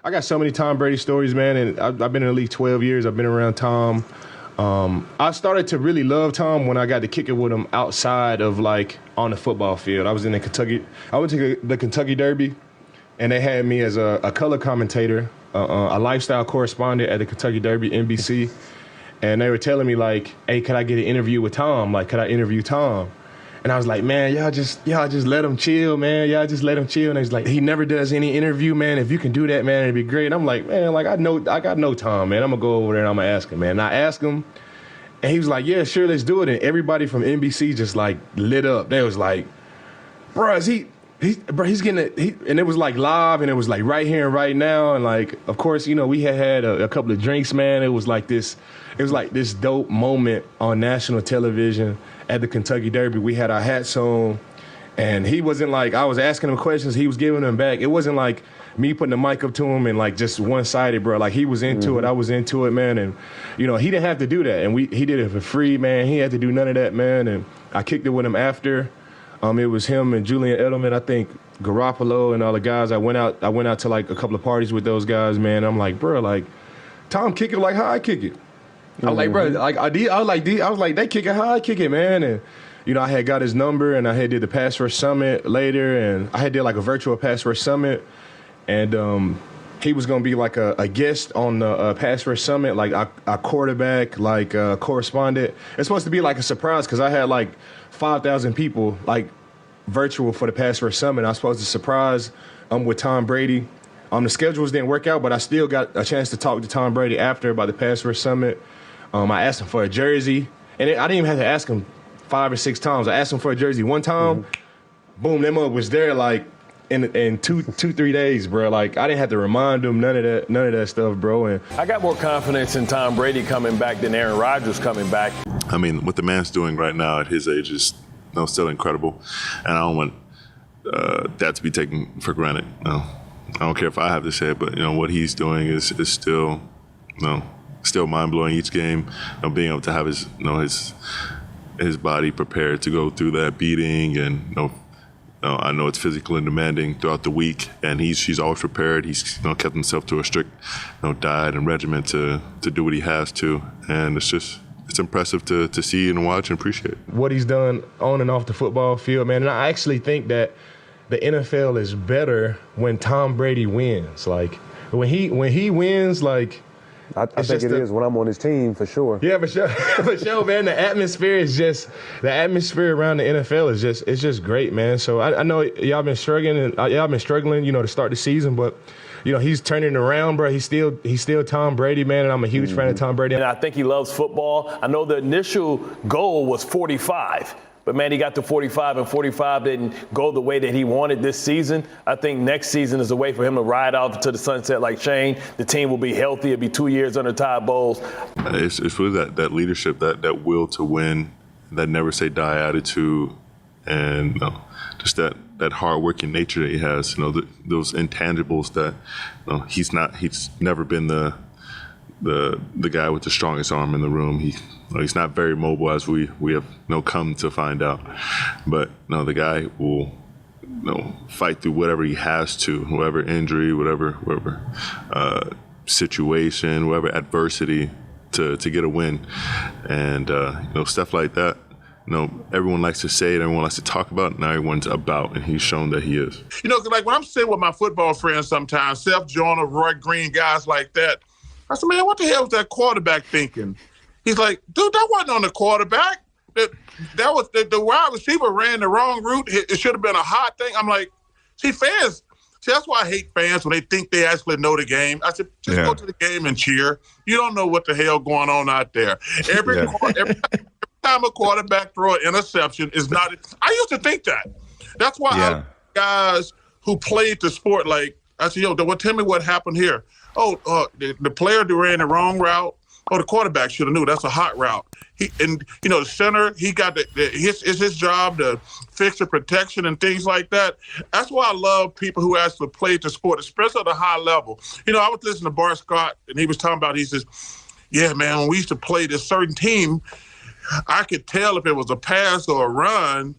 I got so many Tom Brady stories, man, and I've been in the league 12 years. I've been around Tom. I started to really love Tom when I got to kick it with him outside of, like, on the football field. I was in Kentucky. I went to the Kentucky Derby, and they had me as a color commentator, a lifestyle correspondent at the Kentucky Derby, NBC. And they were telling me, like, hey, could I get an interview with Tom? Like, could I interview Tom? And I was like, man, y'all just let him chill, man. Y'all just let him chill. And he's like, he never does any interview, man. If you can do that, man, it'd be great. And I'm like, man, like, I got no Tom, man. I'm going to go over there and I'm going to ask him, man. And I asked him, and he was like, yeah, sure, let's do it. And everybody from NBC just, like, lit up. They was like, bro, he's getting it. And it was, like, live, and it was, like, right here and right now. And, like, of course, you know, we had a couple of drinks, man. It was like this dope moment on national television at the Kentucky Derby. We had our hats on, and he wasn't like, I was asking him questions, he was giving them back. It wasn't like me putting the mic up to him and, like, just one-sided, bro. Like, he was into it, I was into it, man. And, you know, he didn't have to do that, and he did it for free, man. He had to do none of that, man. And I kicked it with him after. It was him and Julian Edelman, I think, Garoppolo and all the guys. I went out to, like, a couple of parties with those guys, man. I'm like, bro, like, Tom kick it like how I kick it. I was like, bro, like I was like, they kick it how I kick it, man. And, you know, I had got his number, and I had did the Pass Rush Summit later, and I had did like a virtual Pass Rush Summit, and he was gonna be like a guest on the Pass Rush Summit, like a quarterback, like correspondent. It's supposed to be like a surprise because I had like 5,000 people like virtual for the Pass Rush Summit. I was supposed to surprise with Tom Brady. The schedules didn't work out, but I still got a chance to talk to Tom Brady after about the Pass Rush Summit. I asked him for a jersey, and I didn't even have to ask him 5 or 6 times. I asked him for a jersey one time. Boom, that mug was there like in 2-3 days, bro. Like, I didn't have to remind him none of that stuff, bro. And I got more confidence in Tom Brady coming back than Aaron Rodgers coming back. I mean, what the man's doing right now at his age is still incredible, and I don't want that to be taken for granted. No, I don't care if I have to say it, but you know what he's doing is still still mind-blowing each game. Being able to have his body prepared to go through that beating, and I know it's physical and demanding throughout the week, and he's always prepared. He's kept himself to a strict diet and regimen to do what he has to, and it's impressive to see and watch and appreciate what he's done on and off the football field, man. And I actually think that the NFL is better when Tom Brady wins. Like, when he wins, like, I think it is when I'm on his team, for sure. Yeah, for sure, man. The atmosphere around the NFL is just great, man. So I know y'all been struggling, to start the season, but he's turning around, bro. He's still Tom Brady, man, and I'm a huge fan of Tom Brady. And I think he loves football. I know the initial goal was 45. But, man, he got to 45, and 45 didn't go the way that he wanted this season. I think next season is a way for him to ride out to the sunset like Shane. The team will be healthy. It'll be 2 years under Todd Bowles. It's really that leadership, that will to win, that never say die attitude, and just that hard-working nature that he has. Those intangibles that he's never been the guy with the strongest arm in the room. He's not very mobile, as we have come to find out. But the guy will fight through whatever he has to, whatever injury, whatever situation, whatever adversity to get a win. And stuff like that. Everyone likes to say it, everyone likes to talk about it, now everyone's about, and he's shown that he is. Like when I'm sitting with my football friends sometimes, Seth Joyner, Roy Green, guys like that, I said, man, what the hell was that quarterback thinking? He's like, dude, that wasn't on the quarterback. That was the wide receiver ran the wrong route. It should have been a hot thing. I'm like, fans. That's why I hate fans when they think they actually know the game. I said, just go to the game and cheer. You don't know what the hell going on out there. Every time a quarterback throw an interception is not. I used to think that. That's why guys who played the sport, like, I said, tell me what happened here. The player ran the wrong route. The quarterback should have knew that's a hot route. The center, he got it's his job to fix the protection and things like that. That's why I love people who actually played the sport, especially at a high level. I was listening to Bart Scott, and he was talking about, he says, yeah, man, when we used to play this certain team, I could tell if it was a pass or a run.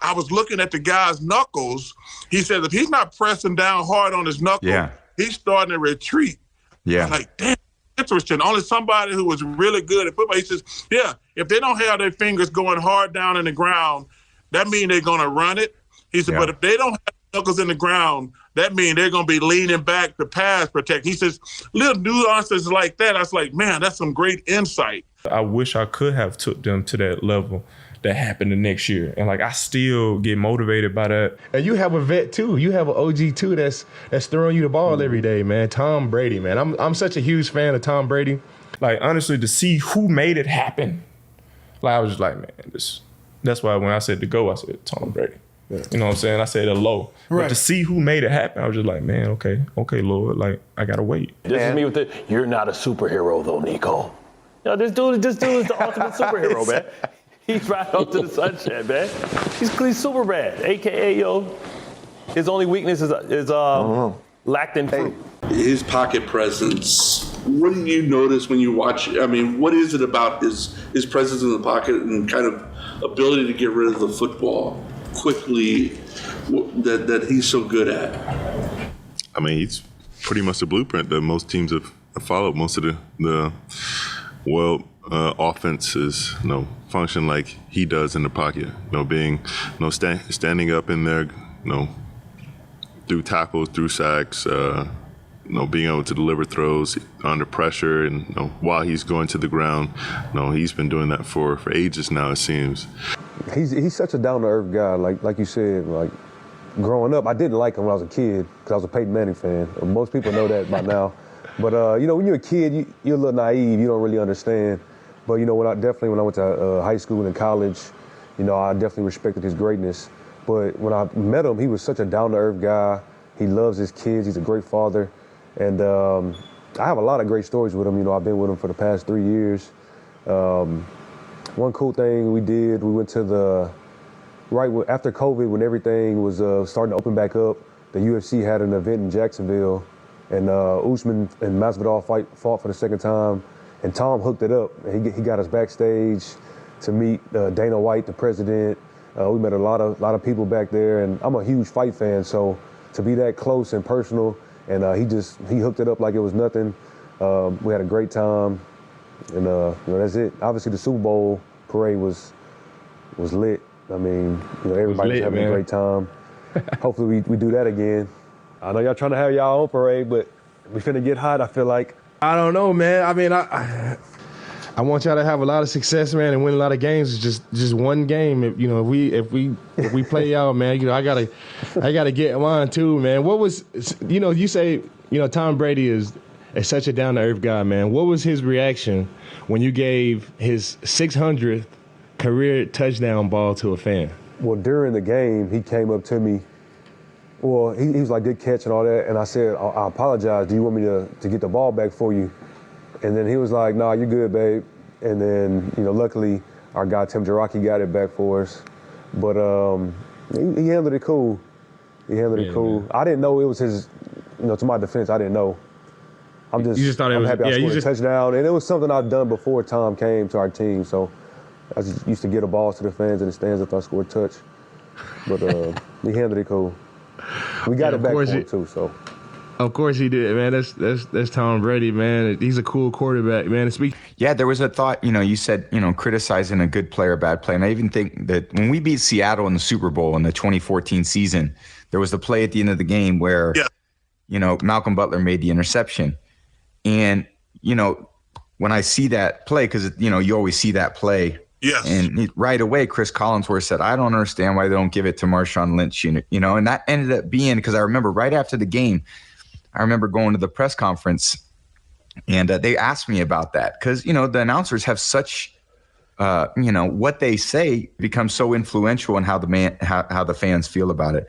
I was looking at the guy's knuckles. He said if he's not pressing down hard on his knuckles, he's starting to retreat. Yeah. I was like, damn, interesting. Only somebody who was really good at football. He says, yeah, if they don't have their fingers going hard down in the ground, that means they're going to run it. He said, but if they don't have knuckles in the ground, that means they're going to be leaning back to pass protect. He says, little nuances like that. I was like, man, that's some great insight. I wish I could have took them to that level that happened the next year. And, like, I still get motivated by that. And you have a vet, too. You have an OG, too, that's throwing you the ball every day, man. Tom Brady, man. I'm such a huge fan of Tom Brady. Like, honestly, to see who made it happen, like, I was just like, man, that's why when I said to go, I said Tom Brady. Yeah. You know what I'm saying? I said a low. Right. But to see who made it happen, I was just like, man, okay, Lord, like, I got to wait. This is me with it. You're not a superhero, though, Nico. You know, this dude is the ultimate superhero, man. He's right up to the sunshine, man. He's super bad. AKA, his only weakness is lacked in fruit. His pocket presence. What do you notice when you watch? I mean, what is it about his presence in the pocket and kind of ability to get rid of the football quickly that he's so good at? I mean, he's pretty much the blueprint that most teams have followed. Most of the offenses, function like he does in the pocket. Being, standing up in there, through tackles, through sacks, being able to deliver throws under pressure, and while he's going to the ground. He's been doing that for ages now, it seems. He's such a down-to-earth guy. Like you said, like growing up, I didn't like him when I was a kid because I was a Peyton Manning fan. Most people know that by now. But when you're a kid, you're a little naive. You don't really understand. But when I went to high school and college, I definitely respected his greatness. But when I met him, he was such a down-to-earth guy. He loves his kids. He's a great father. And I have a lot of great stories with him. I've been with him for the past 3 years. One cool thing we did, we went to after COVID, when everything was starting to open back up, the UFC had an event in Jacksonville, and Usman and Masvidal fought for the second time, and Tom hooked it up. He got us backstage to meet Dana White, the president. We met a lot of people back there, and I'm a huge fight fan, so to be that close and personal, and he hooked it up like it was nothing. We had a great time, and that's it. Obviously, the Super Bowl parade was lit. I mean, everybody was having a great time. Hopefully, we do that again. I know y'all trying to have y'all own parade, but we finna get hot, I feel like. I don't know, man. I mean, I want y'all to have a lot of success, man, and win a lot of games. It's just one game. If we play y'all, man, I gotta get mine too, man. What was, you say, Tom Brady is such a down to earth guy, man. What was his reaction when you gave his 600th career touchdown ball to a fan? Well, during the game, he came up to me. Well, he was like, good catch and all that. And I said, I apologize. Do you want me to get the ball back for you? And then he was like, nah, you're good, babe. And then, luckily, our guy, Tim Jarocki, got it back for us. But he handled it cool. He handled it cool. Man. I didn't know it was his, to my defense, I didn't know. I'm just happy I scored a touchdown. And it was something I'd done before Tom came to our team. So I just used to get a ball to the fans in the stands if I scored a touch. But he handled it cool. We got it back for him too, so. Of course he did, man. That's Tom Brady, man. He's a cool quarterback, man. Yeah, there was a thought, you said, criticizing a good player, bad play. And I even think that when we beat Seattle in the Super Bowl in the 2014 season, there was the play at the end of the game where, Malcolm Butler made the interception. And, when I see that play, because, you always see that play. Yes. And right away, Chris Collinsworth said, I don't understand why they don't give it to Marshawn Lynch, and that ended up being, because I remember right after the game, I remember going to the press conference, and they asked me about that because, the announcers have such, what they say becomes so influential in how the fans feel about it.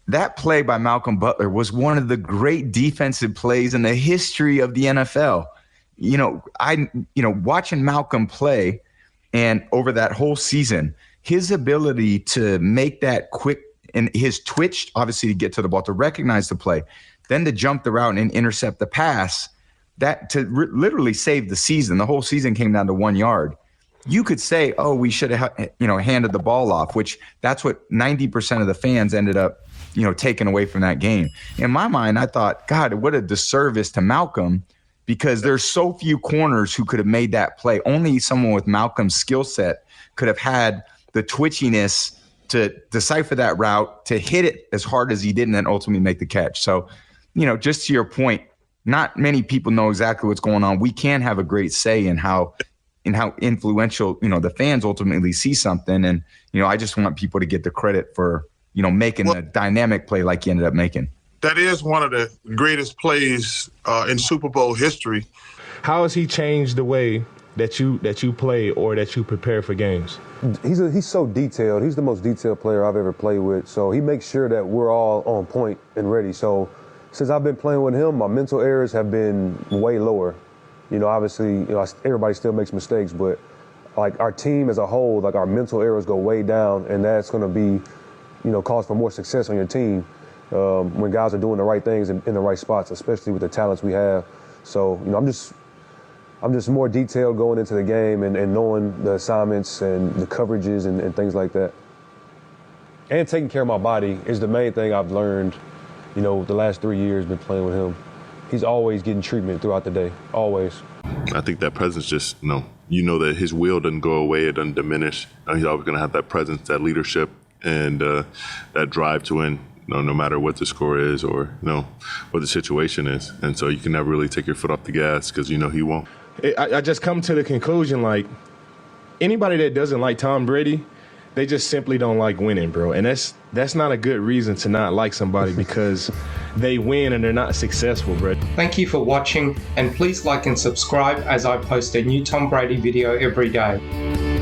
That play by Malcolm Butler was one of the great defensive plays in the history of the NFL. Watching Malcolm play, and over that whole season, his ability to make that quick and his twitch, obviously, to get to the ball, to recognize the play, then to jump the route and intercept the pass, that to literally save the season. The whole season came down to 1 yard. You could say, oh, we should have, handed the ball off, which that's what 90% of the fans ended up taken away from that game. In my mind, I thought, God, what a disservice to Malcolm, because there's so few corners who could have made that play. Only someone with Malcolm's skill set could have had the twitchiness to decipher that route, to hit it as hard as he did, and then ultimately make the catch. So, just to your point, not many people know exactly what's going on. We can have a great say in how influential, the fans ultimately see something. And, I just want people to get the credit for, making a dynamic play like he ended up making. That is one of the greatest plays in Super Bowl history. How has he changed the way that you play or that you prepare for games? He's so detailed. He's the most detailed player I've ever played with. So he makes sure that we're all on point and ready. So since I've been playing with him, my mental errors have been way lower. Obviously, everybody still makes mistakes, but like our team as a whole, like our mental errors go way down, and that's going to be, cause for more success on your team when guys are doing the right things in the right spots, especially with the talents we have. So, I'm just more detailed going into the game and knowing the assignments and the coverages and things like that. And taking care of my body is the main thing I've learned, the last 3 years been playing with him. He's always getting treatment throughout the day, always. I think that presence just, that his will doesn't go away, it doesn't diminish. He's always going to have that presence, that leadership, and that drive to win, no matter what the score is or, what the situation is. And so you can never really take your foot off the gas because he won't. I just come to the conclusion, like, anybody that doesn't like Tom Brady, they just simply don't like winning, bro. And that's not a good reason to not like somebody because they win and they're not successful, bro. Thank you for watching, and please like and subscribe as I post a new Tom Brady video every day.